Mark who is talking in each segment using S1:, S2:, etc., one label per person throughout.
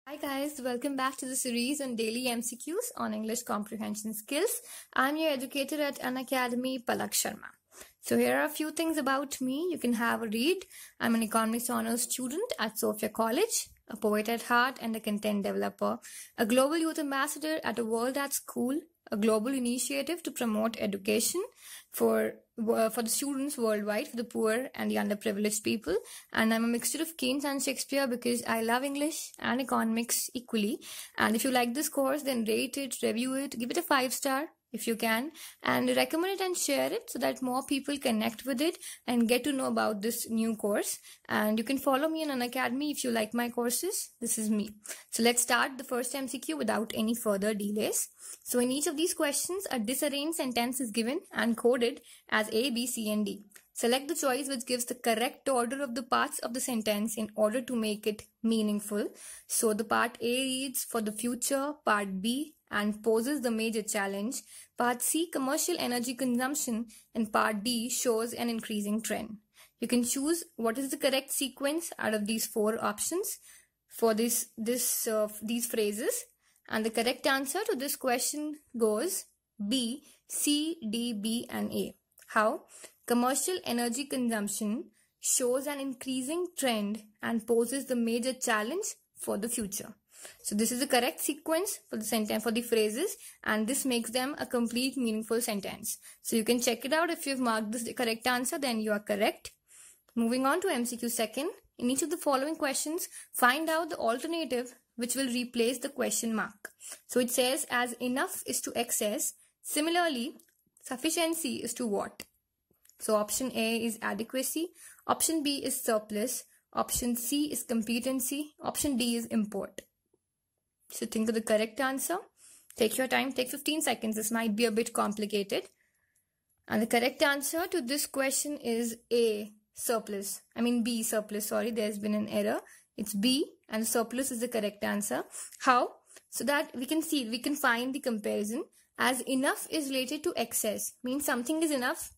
S1: Hi guys, welcome back to the series on daily MCQs on English comprehension skills. I'm your educator at Unacademy, Palak Sharma. So here are a few things about me. You can have a read. I'm an economics honors student at Sophia College, a poet at heart and a content developer, a global youth ambassador at a World at School, a global initiative to promote education for the students worldwide, for the poor and the underprivileged people. And I'm a mixture of Keynes and Shakespeare because I love English and economics equally. And if you like this course, then rate it, review it, give it a 5-star if you can, and recommend it and share it so that more people connect with it and get to know about this new course. And you can follow me on Unacademy if you like my courses. This is me. So let's start the first MCQ without any further delays. So in each of these questions, a disarranged sentence is given and coded as A, B, C, and D. Select the choice which gives the correct order of the parts of the sentence in order to make it meaningful. So the part A reads for the future, part B and poses the major challenge, part C commercial energy consumption, and part D shows an increasing trend. You can choose what is the correct sequence out of these four options for these phrases, and the correct answer to this question goes B, C, D, B and A. How? Commercial energy consumption shows an increasing trend and poses the major challenge for the future. So this is the correct sequence for the sentence, for the phrases, and this makes them a complete meaningful sentence. So you can check it out. If you've marked this the correct answer, then you are correct. Moving on to MCQ second. In each of the following questions, find out the alternative which will replace the question mark. So it says as enough is to excess. Similarly, sufficiency is to what? So option A is adequacy. Option B is surplus. Option C is competency. Option D is import. So think of the correct answer. Take your time, take 15 seconds. This might be a bit complicated. And the correct answer to this question is A, surplus. B, surplus. Sorry, there's been an error. It's B and surplus is the correct answer. How? So that we can find the comparison. As enough is related to excess, means something is enough,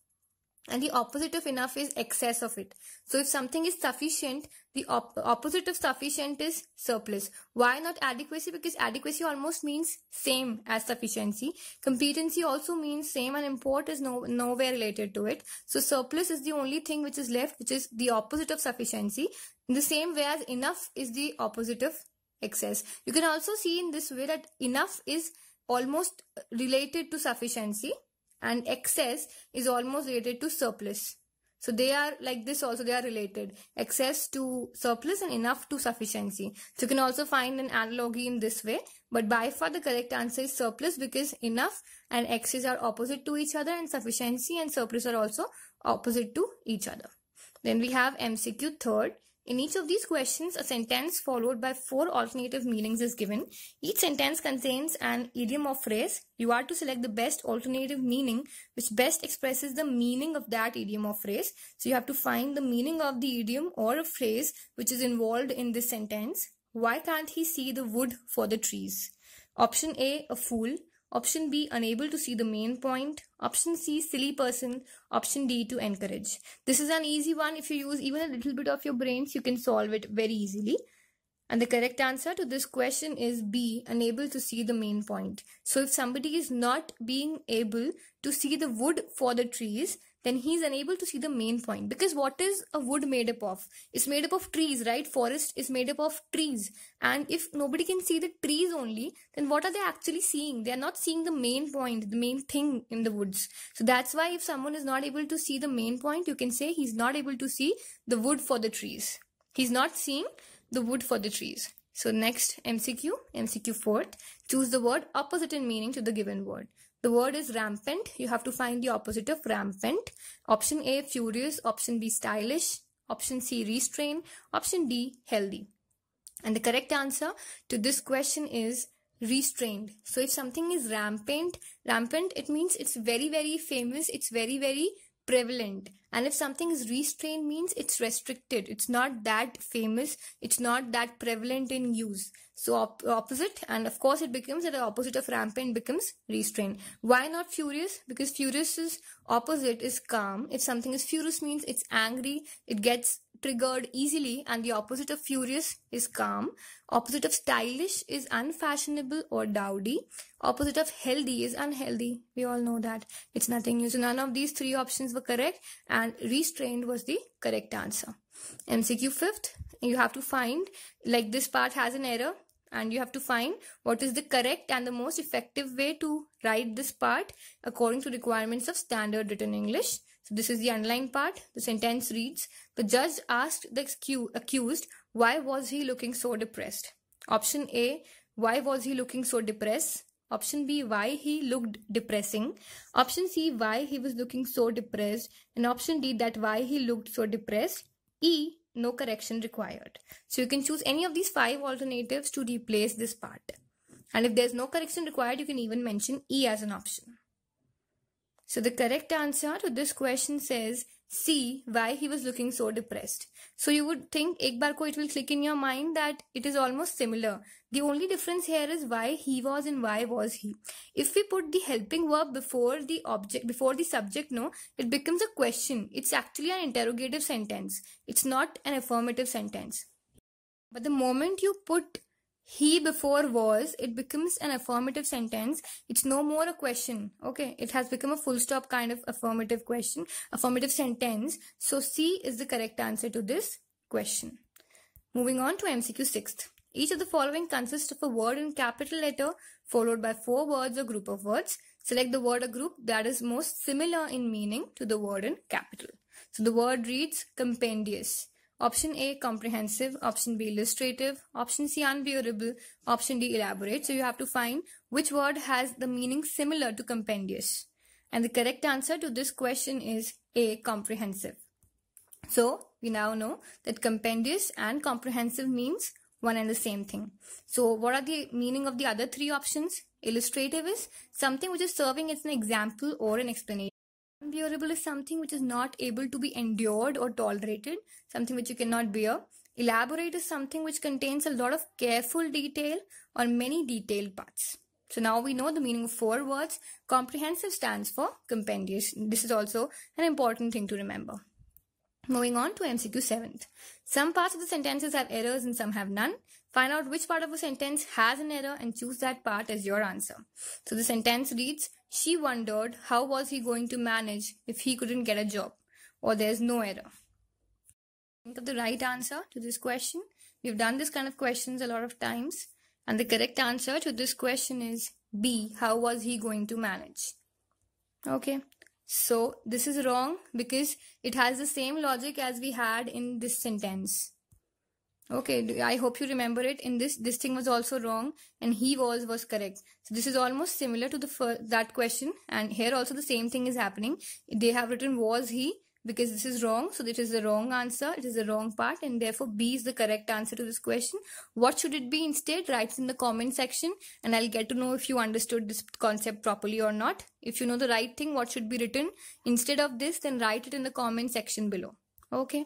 S1: and the opposite of enough is excess of it. So if something is sufficient, the opposite of sufficient is surplus. Why not adequacy? Because adequacy almost means same as sufficiency. Competency also means same, and import is nowhere related to it. So surplus is the only thing which is left, which is the opposite of sufficiency. In the same way as enough is the opposite of excess. You can also see in this way that enough is almost related to sufficiency, and excess is almost related to surplus. So they are like this also, they are related. Excess to surplus and enough to sufficiency. So you can also find an analogy in this way. But by far the correct answer is surplus, because enough and excess are opposite to each other, and sufficiency and surplus are also opposite to each other. Then we have MCQ third. In each of these questions, a sentence followed by 4 alternative meanings is given. Each sentence contains an idiom or phrase. You are to select the best alternative meaning which best expresses the meaning of that idiom or phrase. So you have to find the meaning of the idiom or a phrase which is involved in this sentence. Why can't he see the wood for the trees? Option A, a fool. Option B, unable to see the main point. Option C, silly person. Option D, to encourage. This is an easy one. If you use even a little bit of your brains, you can solve it very easily. And the correct answer to this question is B, unable to see the main point. So if somebody is not being able to see the wood for the trees, then he is unable to see the main point. Because what is a wood made up of? It's made up of trees, right? Forest is made up of trees. And if nobody can see the trees only, then what are they actually seeing? They are not seeing the main point, the main thing in the woods. So that's why if someone is not able to see the main point, you can say he's not able to see the wood for the trees. He's not seeing the wood for the trees. So next MCQ fourth. Choose the word opposite in meaning to the given word. The word is rampant. You have to find the opposite of rampant. Option A, furious. Option B, stylish. Option C, restrained. Option D, healthy. And the correct answer to this question is restrained. So if something is rampant, it means it's very, very famous. It's very, very prevalent. And if something is restrained means it's restricted. It's not that famous. It's not that prevalent in use. So opposite, and of course it becomes that the opposite of rampant becomes restrained. Why not furious? Because furious's opposite is calm. If something is furious means it's angry, it gets triggered easily, and the opposite of furious is calm. Opposite of stylish is unfashionable or dowdy. Opposite of healthy is unhealthy. We all know that. It's nothing new. So none of these three options were correct, and restrained was the correct answer. MCQ 5th, you have to find, like this part has an error, and you have to find what is the correct and the most effective way to write this part according to requirements of standard written English. So this is the underlined part. The sentence reads, the judge asked the accused, why was he looking so depressed? Option A, why was he looking so depressed? Option B, why he looked depressing. Option C, why he was looking so depressed. And option D, that why he looked so depressed. E, no correction required. So you can choose any of these 5 alternatives to replace this part. And if there's no correction required, you can even mention E as an option. So the correct answer to this question says C, why he was looking so depressed. So you would think ek baar ko it will click in your mind that it is almost similar. The only difference here is why he was and why was he. If we put the helping verb before the object, before the subject, no, it becomes a question. It's actually an interrogative sentence. It's not an affirmative sentence. But the moment you put he before was, it becomes an affirmative sentence. It's no more a question. Okay, it has become a full stop kind of affirmative question, affirmative sentence. So C is the correct answer to this question. Moving on to MCQ 6th. Each of the following consists of a word in capital letter followed by 4 words or group of words. Select the word or group that is most similar in meaning to the word in capital. So the word reads compendious. Option A, comprehensive. Option B, illustrative. Option C, unbearable. Option D, elaborate. So you have to find which word has the meaning similar to compendious. And the correct answer to this question is A, comprehensive. So we now know that compendious and comprehensive means one and the same thing. So what are the meaning of the other 3 options? Illustrative is something which is serving as an example or an explanation. Unbearable is something which is not able to be endured or tolerated, something which you cannot bear. Elaborate is something which contains a lot of careful detail or many detailed parts. So now we know the meaning of 4 words. Comprehensive stands for compendious. This is also an important thing to remember. Moving on to MCQ 7th. Some parts of the sentences have errors and some have none. Find out which part of a sentence has an error and choose that part as your answer. So the sentence reads, she wondered how was he going to manage if he couldn't get a job, or there's no error. Think of the right answer to this question. We've done this kind of questions a lot of times, and the correct answer to this question is B, how was he going to manage? Okay, so this is wrong because it has the same logic as we had in this sentence. Okay, I hope you remember it. In this thing was also wrong and he was correct. So this is almost similar to that question, and here also the same thing is happening. They have written was he because this is wrong. So it is the wrong answer. It is the wrong part, and therefore B is the correct answer to this question. What should it be instead? Write it in the comment section and I'll get to know if you understood this concept properly or not. If you know the right thing, what should be written instead of this, then write it in the comment section below. Okay.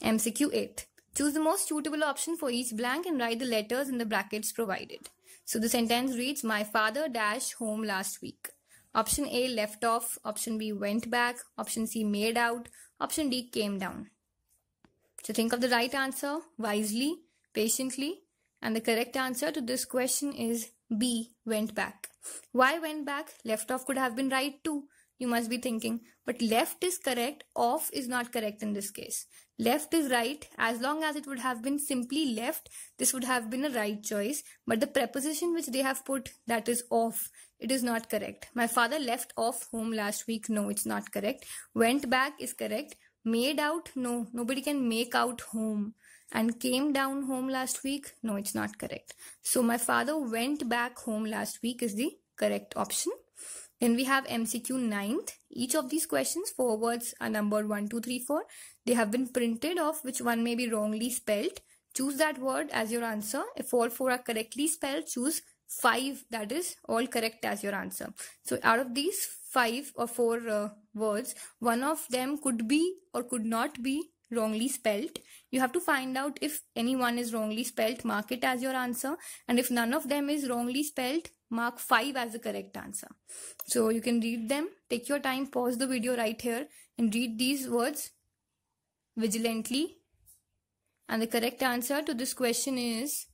S1: MCQ 8. Choose the most suitable option for each blank and write the letters in the brackets provided. So the sentence reads, my father dashed home last week. Option A, left off. Option B, went back. Option C, made out. Option D, came down. So think of the right answer wisely, patiently. And the correct answer to this question is B, went back. Why went back? Left off could have been right too. You must be thinking, but left is correct, off is not correct in this case. Left is right. As long as it would have been simply left, this would have been a right choice. But the preposition which they have put, that is off, it is not correct. My father left off home last week. No, it's not correct. Went back is correct. Made out, no, nobody can make out home. And came down home last week, no, it's not correct. So my father went back home last week is the correct option. Then we have MCQ 9th. Each of these questions, 4 words are numbered 1, 2, 3, 4. They have been printed off which one may be wrongly spelled. Choose that word as your answer. If all 4 are correctly spelled, choose 5 that is all correct as your answer. So out of these 5 or 4 words, one of them could be or could not be wrongly spelt. You have to find out if any one is wrongly spelt, mark it as your answer, and if none of them is wrongly spelt, mark 5 as the correct answer. So you can read them, take your time, pause the video right here and read these words vigilantly. And the correct answer to this question is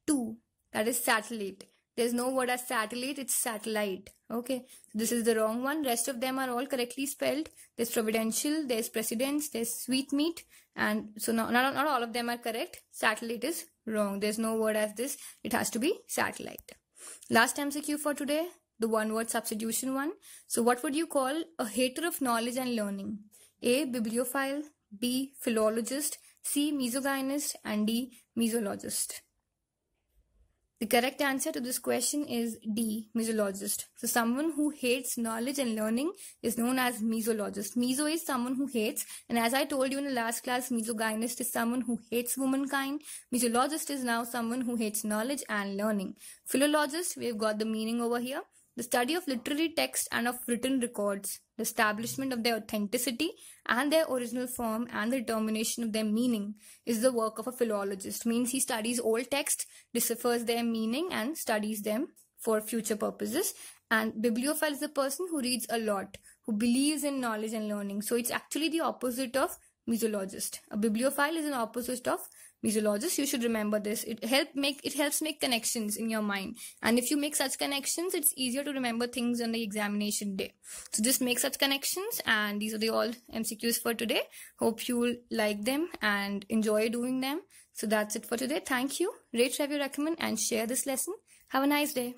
S1: 2, that is satellite. There's no word as satellite, it's satellite. Okay, this is the wrong one. Rest of them are all correctly spelled. There's providential, there's precedence, there's sweetmeat, and so not all of them are correct. Satellite is wrong. There's no word as this. It has to be satellite. Last MCQ for today, the one word substitution one. So what would you call a hater of knowledge and learning? A, bibliophile, B, philologist, C, misogynist, and D, mesologist. The correct answer to this question is D, mesologist. So someone who hates knowledge and learning is known as mesologist. Meso is someone who hates, and as I told you in the last class, misogynist is someone who hates womankind. Mesologist is now someone who hates knowledge and learning. Philologist, we've got the meaning over here. The study of literary text and of written records, the establishment of their authenticity and their original form and the determination of their meaning is the work of a philologist. Means he studies old texts, deciphers their meaning and studies them for future purposes. And bibliophile is the person who reads a lot, who believes in knowledge and learning. So it's actually the opposite of mesologist. A bibliophile is an opposite of mesologist. You should remember this. It helps make connections in your mind, and if you make such connections, it's easier to remember things on the examination day. So just make such connections, and these are the all MCQs for today. Hope you will like them and enjoy doing them. So that's it for today. Thank you. Rate, review, recommend, and share this lesson. Have a nice day.